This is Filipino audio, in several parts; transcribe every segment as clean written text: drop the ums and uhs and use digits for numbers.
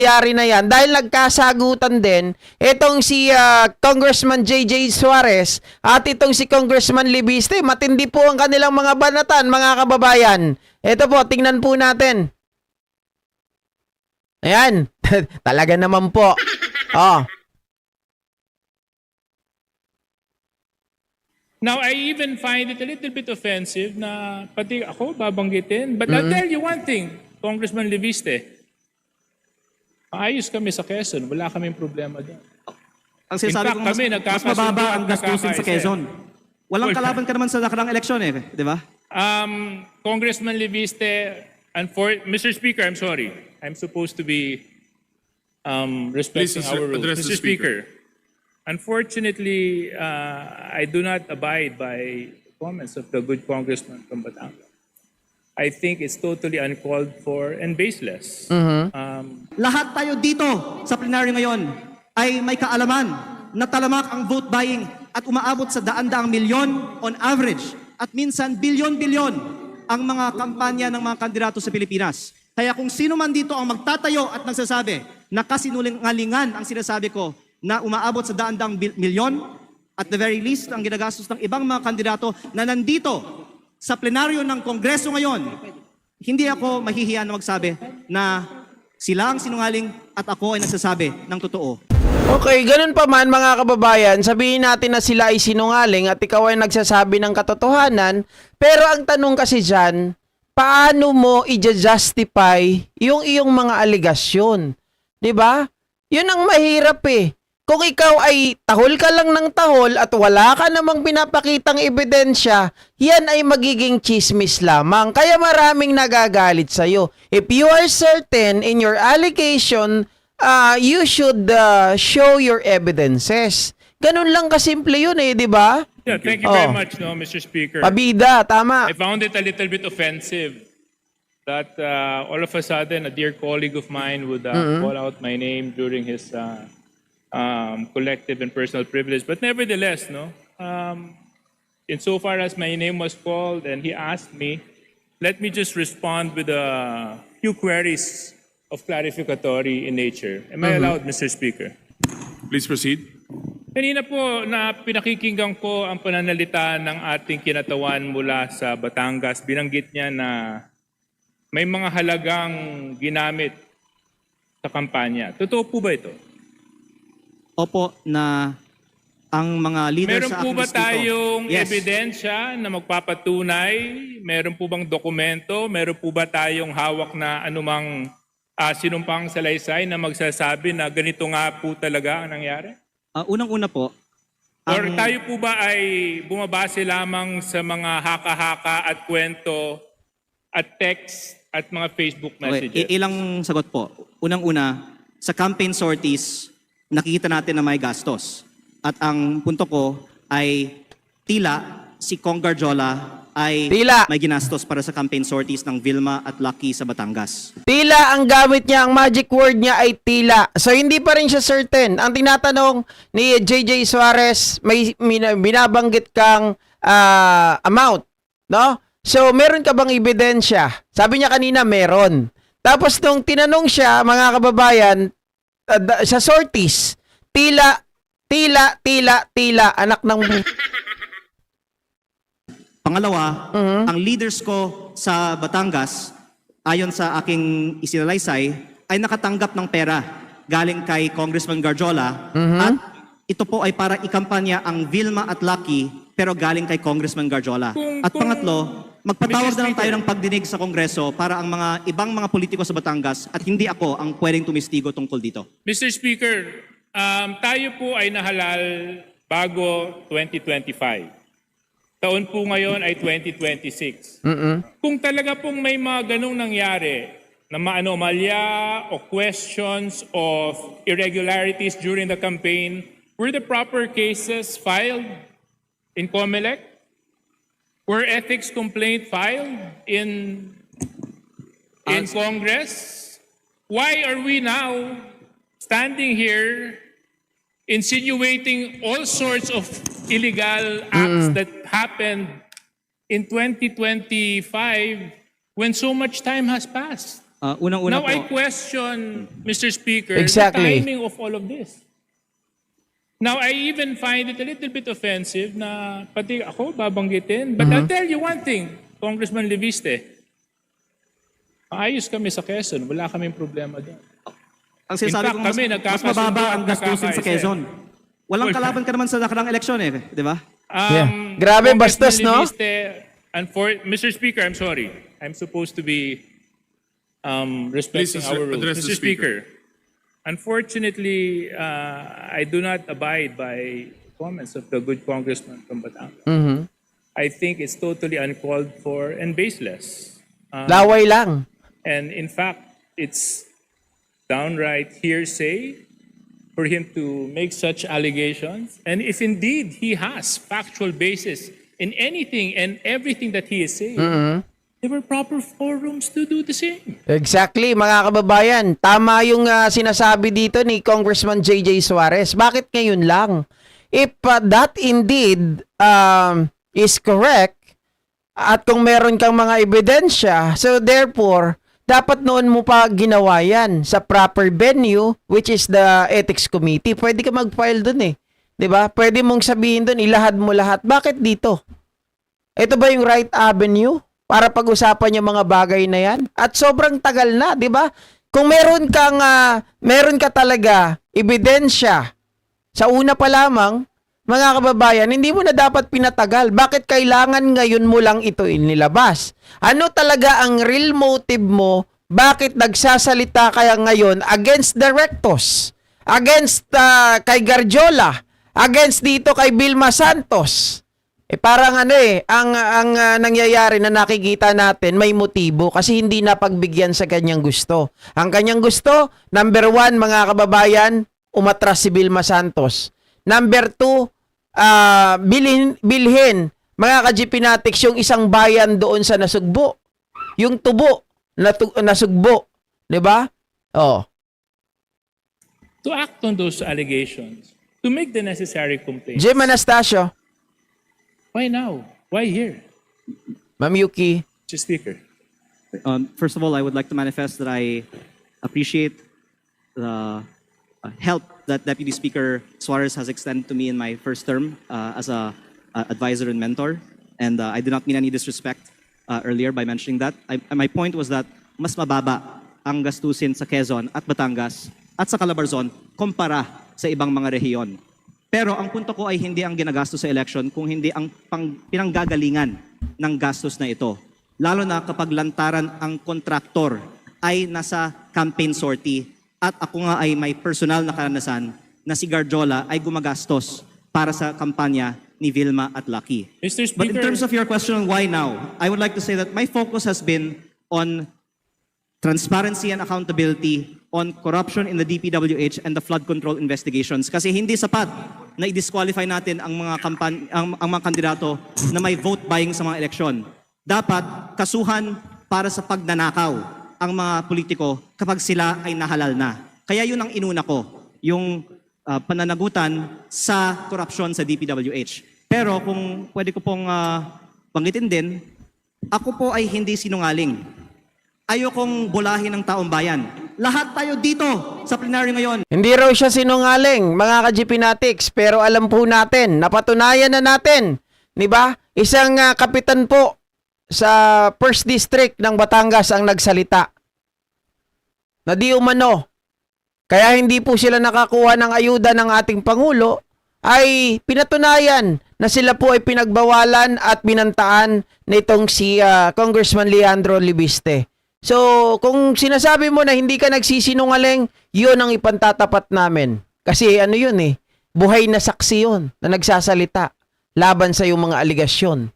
nangyari na yan dahil nagkasagutan din itong si Congressman JJ Suarez at itong si Congressman Libiste. Matindi po ang kanilang mga banatan, mga kababayan. Ito po, tingnan po natin. Ayan, talaga naman po. Oh. Now, I even find it a little bit offensive na pati ako babanggitin. But I'll tell you one thing, Congressman Libiste. Maayos kami sa Quezon. Wala kaming problema doon. Ang sinasabi ko, mas mababa ang gastusin sa Quezon. Walang kalaban ka naman sa nakarang eleksyon eh, di ba? Congressman Libiste, Mr. Speaker, I'm sorry. I'm supposed to be respecting our rules. Mr. Speaker, unfortunately, I do not abide by comments of the good congressman from Batangas. I think it's totally uncalled for and baseless. Lahat tayo dito sa plenaryo ngayon ay may kaalaman na talamak ang vote buying at umaabot sa daan-daang milyon on average at minsan bilyon-bilyon ang mga kampanya ng mga kandidato sa Pilipinas. Kaya kung sino man dito ang magtatayo at nagsasabi na kasinungalingan ang sinasabi ko na umaabot sa daan-daang milyon, at the very least, ang ginagastos ng ibang mga kandidato na nandito sa plenaryo ng Kongreso ngayon, hindi ako mahihiya na magsabi na sila ang sinungaling at ako ay nagsasabi ng totoo. Okay, ganun pa man mga kababayan, sabihin natin na sila ay sinungaling at ikaw ay nagsasabi ng katotohanan, pero ang tanong kasi dyan, paano mo i-justify yung iyong mga aligasyon? 'Di ba? Yun ang mahirap eh. Kung ikaw ay tahol ka lang ng tahol at wala ka namang pinapakitang ebidensya, yan ay magiging chismis lamang. Kaya maraming nagagalit sa'yo. If you are certain in your allegation, you should show your evidences. Ganun lang kasimple yun eh, di ba? Yeah, thank you very much, no, Mr. Speaker. Pabida, tama. I found it a little bit offensive that all of a sudden a dear colleague of mine would call out my name during his collective and personal privilege. But nevertheless, no, insofar as my name was called and he asked me, let me just respond with a few queries of clarificatory in nature. Am I allowed, Mr. Speaker? Please proceed. Kanina po na pinakikinggan ko ang pananalita ng ating kinatawan mula sa Batangas. Binanggit niya na may mga halagang ginamit sa kampanya. Totoo po ba ito? Opo, na ang mga leaders Meron sa po ba activist dito, tayong yes, ebidensya na magpapatunay? Meron po bang dokumento? Meron po ba tayong hawak na anumang sinumpang salaysay na magsasabi na ganito nga po talaga ang nangyari? unang-una po, Or tayo po ba ay bumabase lamang sa mga haka-haka at kwento at text at mga Facebook messages? ilang sagot po. Unang-una, sa campaign sorties, nakikita natin na may gastos. At ang punto ko ay tila si Cong Garjola ay may ginastos para sa campaign sorties ng Vilma at Lucky sa Batangas. Tila ang gamit niya, ang magic word niya ay tila. So hindi pa rin siya certain. Ang tinatanong ni JJ Suarez, may binabanggit kang amount, no? So meron ka bang ebidensya? Sabi niya kanina meron. Tapos nung tinanong siya, mga kababayan, sa sorties, tila, anak ng... Pangalawa, ang leaders ko sa Batangas, ayon sa aking isinalaysay, ay nakatanggap ng pera galing kay Congressman Garjola at ito po ay para ikampanya ang Vilma at Lucky pero galing kay Congressman Garjola. At pangatlo, magpatawag na lang tayo ng pagdinig sa Kongreso para ang mga ibang mga politiko sa Batangas at hindi ako ang pwedeng tumistigo tungkol dito. Mr. Speaker, tayo po ay nahalal bago 2025. Taon po ngayon ay 2026. Kung talaga pong may mga ganong nangyari na maanomalya o questions of irregularities during the campaign, were the proper cases filed in COMELEC? Were ethics complaint filed in Congress? Why are we now standing here insinuating all sorts of illegal acts that happened in 2025 when so much time has passed? Unang-una Now po, I question, Mr. Speaker, Exactly. the timing of all of this. Now I even find it a little bit offensive na pati ako babanggitin. But I'll tell you one thing, Congressman Leviste, maayos kami sa Quezon, wala kaming problema doon. ang sinasabi In fact, ko, kami mas nagkakasundo mababa at ang gastusin sa nagkakaisa. Quezon. Walang kalaban ka naman sa nakaraang eleksyon di ba? Yeah. Grabe, Congressman bastos, no? Leviste, Mr. Speaker, I'm sorry. I'm supposed to be respecting Please our rules. address the Mr. Speaker, unfortunately, I do not abide by comments of the good congressman from Batangas. I think it's totally uncalled for and baseless. Laway lang. And in fact, it's downright hearsay for him to make such allegations. And if indeed he has factual basis in anything and everything that he is saying, there were proper forums to do the same. Exactly, mga kababayan. Tama yung sinasabi dito ni Congressman JJ Suarez. Bakit ngayon lang? If that indeed is correct, at kung meron kang mga ebidensya, so therefore, dapat noon mo pa ginawa yan sa proper venue, which is the Ethics Committee. Pwede ka mag-file dun eh. 'Di ba? Pwede mong sabihin dun, ilahad mo lahat. Bakit dito? Ito ba yung right avenue para pag-usapan yung mga bagay na yan? At sobrang tagal na, 'di ba? Kung meron ka talaga ebidensya sa una pa lamang, mga kababayan, hindi mo na dapat pinatagal. Bakit kailangan ngayon mo lang ito inilabas? Ano talaga ang real motive mo? Bakit nagsasalita kaya ngayon against the rectos? Against kay Garjola? Against dito kay Vilma Santos? Parang ang nangyayari na nakikita natin may motibo kasi hindi napagbigyan sa kanyang gusto. Ang kanyang gusto, number 1, mga kababayan, umatras si Vilma Santos. Number 2, bilhin mga ka-GPnatics yung isang bayan doon sa nasugbo. Yung tubo nasugbo. 'Di ba? Oh. To act on those allegations, to make the necessary complaints. Jim Anastasio, Why now? Why here, Ma'am Yuki. Mr. Speaker? First of all, I would like to manifest that I appreciate the help that Deputy Speaker Suarez has extended to me in my first term as a advisor and mentor. And I did not mean any disrespect earlier by mentioning that. My point was that mas mababa ang gastusin sa Quezon at Batangas at sa Calabarzon kumpara sa ibang mga rehiyon. Pero ang punto ko ay hindi ang ginagastos sa election kung hindi ang pinanggagalingan ng gastos na ito. Lalo na kapag lantaran ang kontraktor ay nasa campaign sortie at ako nga ay may personal na karanasan na si Garjola ay gumagastos para sa kampanya ni Vilma at Lucky. Mr. But in Speaker, terms of your question on why now, I would like to say that my focus has been on transparency and accountability on corruption in the DPWH and the flood control investigations. Kasi hindi sapat na i-disqualify natin ang mga kandidato na may vote buying sa mga eleksyon. Dapat kasuhan para sa pagnanakaw ang mga politiko kapag sila ay nahalal na. Kaya yun ang inuna ko, yung pananagutan sa korupsyon sa DPWH. Pero kung pwede ko pong banggitin din, ako po ay hindi sinungaling. Ayokong bulahin ng taong bayan. Lahat tayo dito sa plenary ngayon. Hindi raw siya sinungaling, mga ka-GPnatics, pero alam po natin, napatunayan na natin, 'di ba? Isang kapitan po sa 1st District ng Batangas ang nagsalita. Na di umano, kaya hindi po sila nakakuha ng ayuda ng ating Pangulo, ay pinatunayan na sila po ay pinagbawalan at binantaan nitong si Congressman Leandro Libiste. So, kung sinasabi mo na hindi ka nagsisinungaling, yun ang ipantatapat namin. Kasi ano yun buhay na saksi yun na nagsasalita laban sa yung mga aligasyon.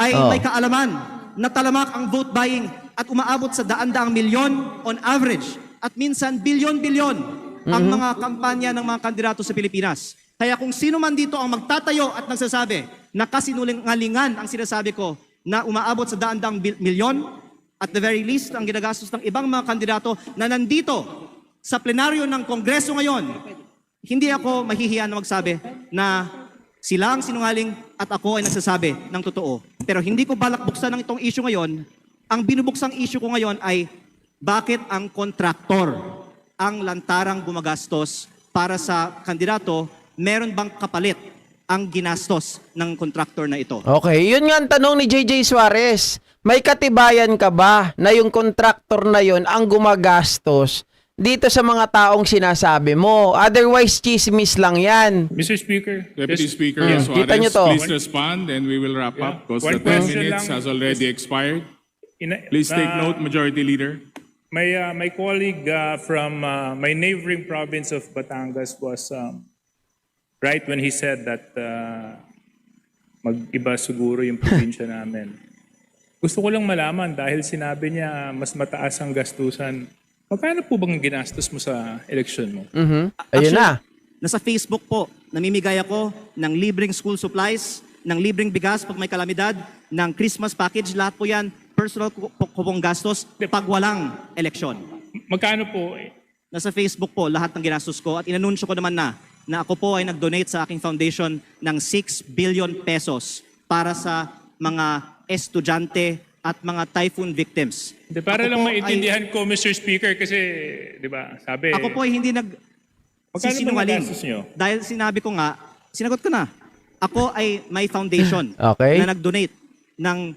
Ay may kaalaman na talamak ang vote buying at umaabot sa daan-daang milyon on average at minsan bilyon-bilyon ang mga kampanya ng mga kandidato sa Pilipinas. Kaya kung sino man dito ang magtatayo at nagsasabi na kasinungalingan ang sinasabi ko na umaabot sa daan-daang milyon, at the very least, ang ginagastos ng ibang mga kandidato na nandito sa plenaryo ng Kongreso ngayon, hindi ako mahihiya na magsabi na sila ang sinungaling at ako ay nagsasabi ng totoo. Pero hindi ko balak buksan ng itong issue ngayon. Ang binubuksang issue ko ngayon ay bakit ang kontraktor ang lantarang gumagastos para sa kandidato, meron bang kapalit ang ginastos ng kontraktor na ito? Okay, yun nga ang tanong ni JJ Suarez. May katibayan ka ba na yung kontraktor na yun ang gumagastos dito sa mga taong sinasabi mo? Otherwise, chismis lang yan. Mr. Speaker, Deputy just- Speaker Kita niyo to. Suarez, please respond and we will wrap up because One the 10 question minutes lang. has already expired. Please take uh, note, Majority Leader. My colleague from my neighboring province of Batangas was right when he said that mag-iba siguro yung probinsya namin. Gusto ko lang malaman dahil sinabi niya mas mataas ang gastusan. Magkano po bang ginastos mo sa eleksyon mo? Ayun na. Nasa Facebook po, namimigay ako ng libreng school supplies, ng libreng bigas pag may kalamidad, ng Christmas package, lahat po yan, personal ko pong gastos pag walang eleksyon. Magkano po? Nasa Facebook po lahat ng ginastos ko at inanunsyo ko naman na ako po ay nag-donate sa aking foundation ng 6 billion pesos para sa mga estudyante at mga typhoon victims. De, para Ako lang po maintindihan ko, Mr. Speaker, kasi, di ba, sabi... Ako po ay hindi Magkano ba sisinungaling. nagastos nyo? Dahil sinabi ko nga, sinagot ko na. Ako ay may foundation Okay. na nag-donate ng...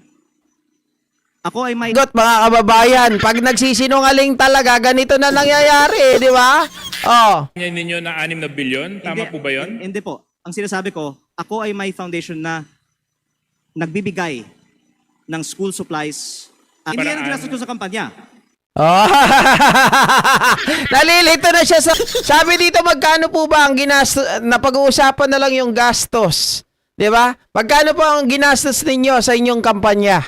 Ako ay may... Got mga kababayan, pag nagsisinungaling talaga, ganito na nangyayari, di ba? Oh. Yan ninyo na 6 na bilyon? Tama po ba yun? Hindi po. Ang sinasabi ko, ako ay may foundation na nagbibigay ng school supplies. Hindi yan ang ginastos ko sa kampanya. Oh. Nalilito na siya sa... Sabi dito, magkano po ba ang ginastos... Napag-uusapan na lang yung gastos. Di ba? Magkano po ang ginastos ninyo sa inyong kampanya?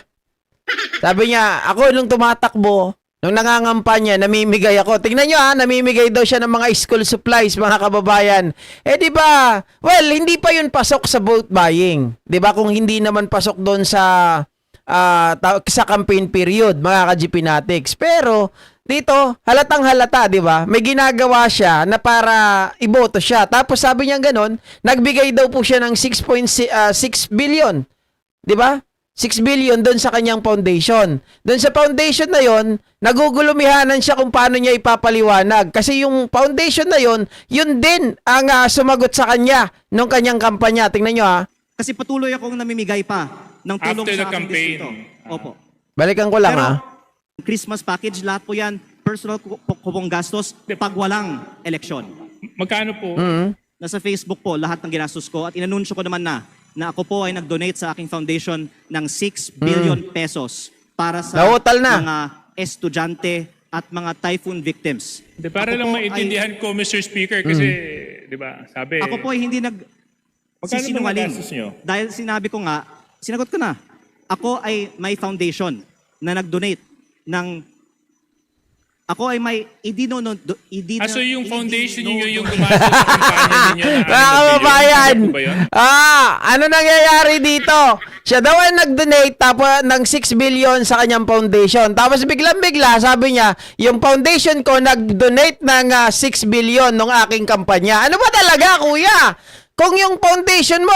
Sabi niya, ako nung tumatakbo, nung nangangampanya, namimigay ako. Tingnan nyo namimigay daw siya ng mga school supplies, mga kababayan. Eh di ba? Well, hindi pa yun pasok sa vote buying. Di ba? Kung hindi naman pasok doon sa campaign period, mga ka-GPnatics. Pero dito, halatang halata, di ba? May ginagawa siya na para iboto siya. Tapos sabi niya ganon, nagbigay daw po siya ng 6 billion. Di ba? 6 billion doon sa kanyang foundation. Doon sa foundation na yon, nagugulumihanan siya kung paano niya ipapaliwanag. Kasi yung foundation na yon, yun din ang sumagot sa kanya nung kanyang kampanya. Tingnan nyo Kasi patuloy akong namimigay pa ng tulong After the sa aking campaign. distrito. Opo. Balikan ko lang Pero, Christmas package, lahat po yan, personal ko pong gastos pag walang eleksyon. Magkano po? Nasa Facebook po lahat ng ginastos ko at inanunsyo ko naman na ako po ay nag-donate sa aking foundation ng 6 billion pesos para sa Nautal na. mga estudyante at mga typhoon victims. De, para Ako lang po maintindihan ko, Mr. Speaker, kasi, di ba, sabi... Ako po ay hindi Magkano ba sisinungaling. nagastos nyo? Dahil sinabi ko nga, sinagot ko na. Ako ay may foundation na nag-donate ng... Ako ay may so yung foundation ninyo yung gumastos sa kampanya ninyo na 6 na Mga bilyon? kababayan, Tama po ba yun? ano nangyayari dito? Siya daw ay nag-donate tapos ng 6 billion sa kanyang foundation. Tapos biglang-bigla, sabi niya, yung foundation ko nag-donate ng 6 billion nung aking kampanya. Ano ba talaga, kuya? Kung yung foundation mo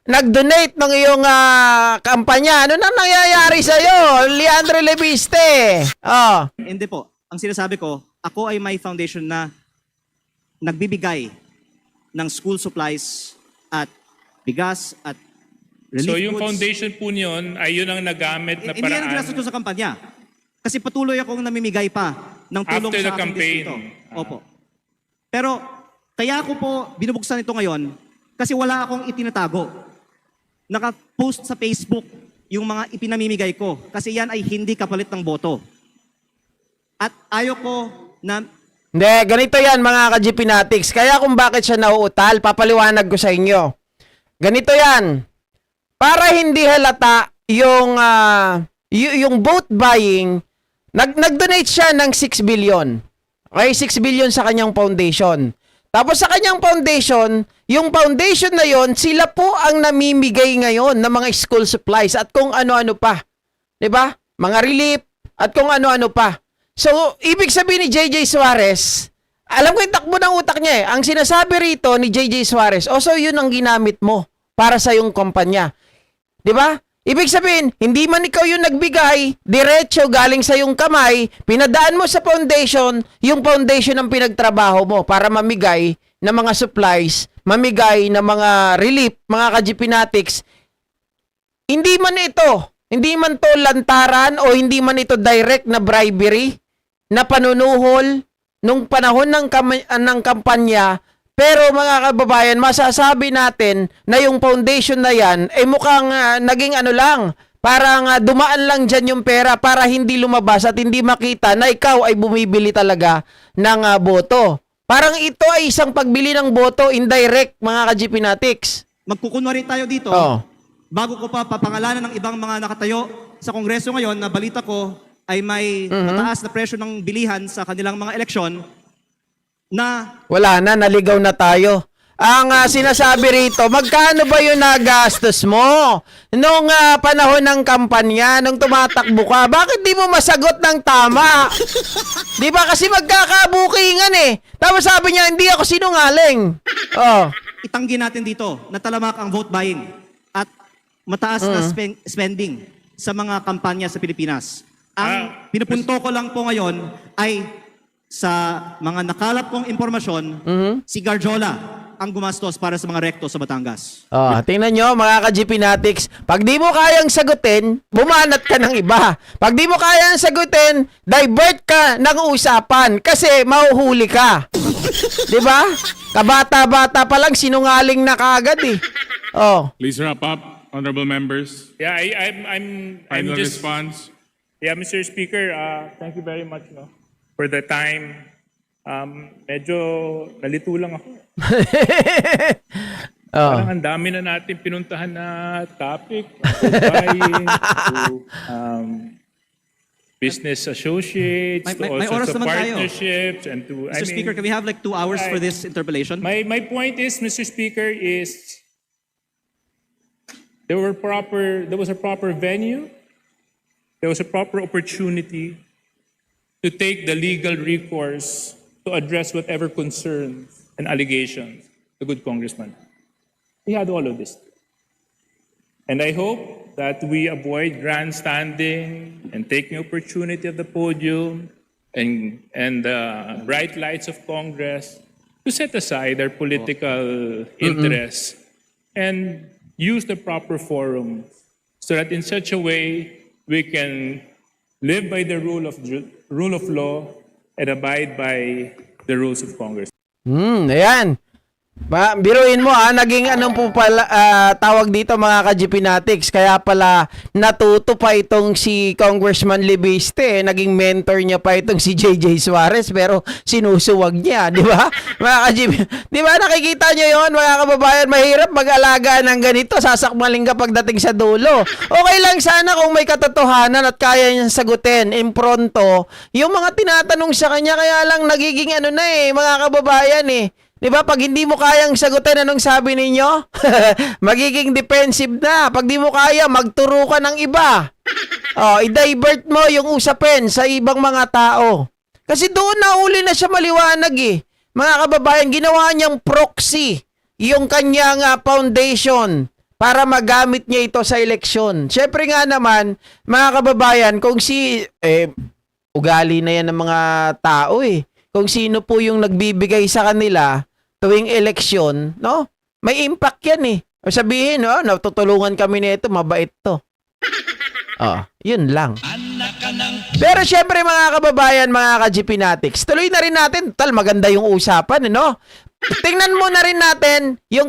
nag-donate ng iyong kampanya, ano nang nangyayari sa'yo? Leandro Leviste. Oh. Hindi po. Ang sinasabi ko, ako ay may foundation na nagbibigay ng school supplies at bigas at relief So yung goods. foundation po niyon ay yun ang nagamit na Hindi yan ang ginastos ko paraan sa kampanya. Kasi patuloy akong namimigay pa ng tulong After the sa aking campaign. distrito. Opo. Pero kaya ako po binubuksan ito ngayon kasi wala akong itinatago. Naka-post sa Facebook yung mga ipinamimigay ko kasi yan ay hindi kapalit ng boto. At ayoko na Hindi, ganito yan mga ka-GPnatics. Kaya kung bakit siya nauutal, papaliwanag ko sa inyo. Ganito yan. Para hindi halata yung, yung vote buying, nag-donate siya ng 6 billion. Okay, 6 billion sa kanyang foundation. Tapos sa kanyang foundation, yung foundation na yon, sila po ang namimigay ngayon ng mga school supplies at kung ano-ano pa. 'Di ba? Mga relief at kung ano-ano pa. So, ibig sabihin ni JJ Suarez, alam ko yung takbo ng utak niya eh. Ang sinasabi rito ni JJ Suarez, so yun ang ginamit mo para sa yung kumpanya. 'Di ba? Ibig sabihin, hindi man ikaw yung nagbigay, diretso galing sa yung kamay, pinadaan mo sa foundation, yung foundation ang pinagtrabaho mo para mamigay ng mga supplies, mamigay ng mga relief, mga ka-GPnatics. Hindi man to lantaran o hindi man ito direct na bribery, na panunuhol nung panahon ng kampanya. Pero mga kababayan, masasabi natin na yung foundation na yan, mukhang naging lang, parang dumaan lang dyan yung pera para hindi lumabas at hindi makita na ikaw ay bumibili talaga ng boto. Parang ito ay isang pagbili ng boto indirect, mga ka-GPnatics. Magkukunwari tayo dito, Oh. bago ko pa papangalanan ng ibang mga nakatayo sa Kongreso ngayon na balita ko ay may mataas na presyo ng bilihan sa kanilang mga eleksyon na Wala na, naligaw na tayo. Ang sinasabi rito, magkano ba yung nagastos mo nung panahon ng kampanya, nung tumatakbo ka? Bakit di mo masagot ng tama? Di ba kasi magkakabukingan Tapos sabi niya, hindi ako sinungaling. Oh. itanggi natin dito na talamak ang vote buying at mataas na spending sa mga kampanya sa Pilipinas. Ang pinupunto ko lang po ngayon ay sa mga nakalap kong impormasyon, si Garjola ang gumastos para sa mga rekto sa Batangas. Oh, tingnan nyo mga ka-GPnatics, pag di mo kayang sagutin, bumanat ka ng iba. Pag di mo kayang sagutin, divert ka ng usapan kasi mahuhuli ka. 'Di ba? Kabata-bata pa lang sinungaling na kaagad Oh. Please wrap up, honorable members. Yeah, I'm Final just... response. Yeah, Mr. Speaker, thank you very much for the time. Medyo nalito lang ako. Parang ang dami na natin pinuntahan na topic. Buying, to business associates, to May also oras to naman tayo. partnerships. And to, Mr. Speaker, can we have like 2 hours for this interpellation? My point is, Mr. Speaker, is there was a proper venue, there was a proper opportunity to take the legal recourse to address whatever concerns and allegations the good congressman. We had all of this. And I hope that we avoid grandstanding and taking opportunity of the podium and the bright lights of Congress to set aside our political interests and use the proper forum so that in such a way we can live by the rule of law and abide by the rules of Congress. Ayan. Biruin mo naging po pala tawag dito mga ka-GPnatics, kaya pala natuto pa itong si Congressman Libiste, naging mentor niya pa itong si JJ Suarez pero sinusuwag niya, di ba? Mga ka-GP, di ba nakikita niyo yon mga kababayan, mahirap mag-alaga ng ganito, sasakmaling ka pagdating sa dulo. Okay lang sana kung may katotohanan at kaya niyang sagutin impronto yung mga tinatanong sa kanya, kaya lang nagiging mga kababayan Diba? Pag hindi mo kayang sagutin, anong sabi ninyo? Magiging defensive na. Pag di mo kaya, magturo ka ng iba. I-divert mo yung usapin sa ibang mga tao. Kasi doon na uli na siya maliwanag Mga kababayan, ginawa niyang proxy yung kanyang foundation para magamit niya ito sa eleksyon. Siyempre nga naman, mga kababayan, kung ugali na yan ng mga tao Kung sino po yung nagbibigay sa kanila tuwing eleksyon, may impact yan Sabihin, natutulungan kami nito, mabait to. Yun lang. Pero syempre mga kababayan, mga ka-GPnatics, tuloy na rin natin. Maganda yung usapan, Tingnan mo na rin natin yung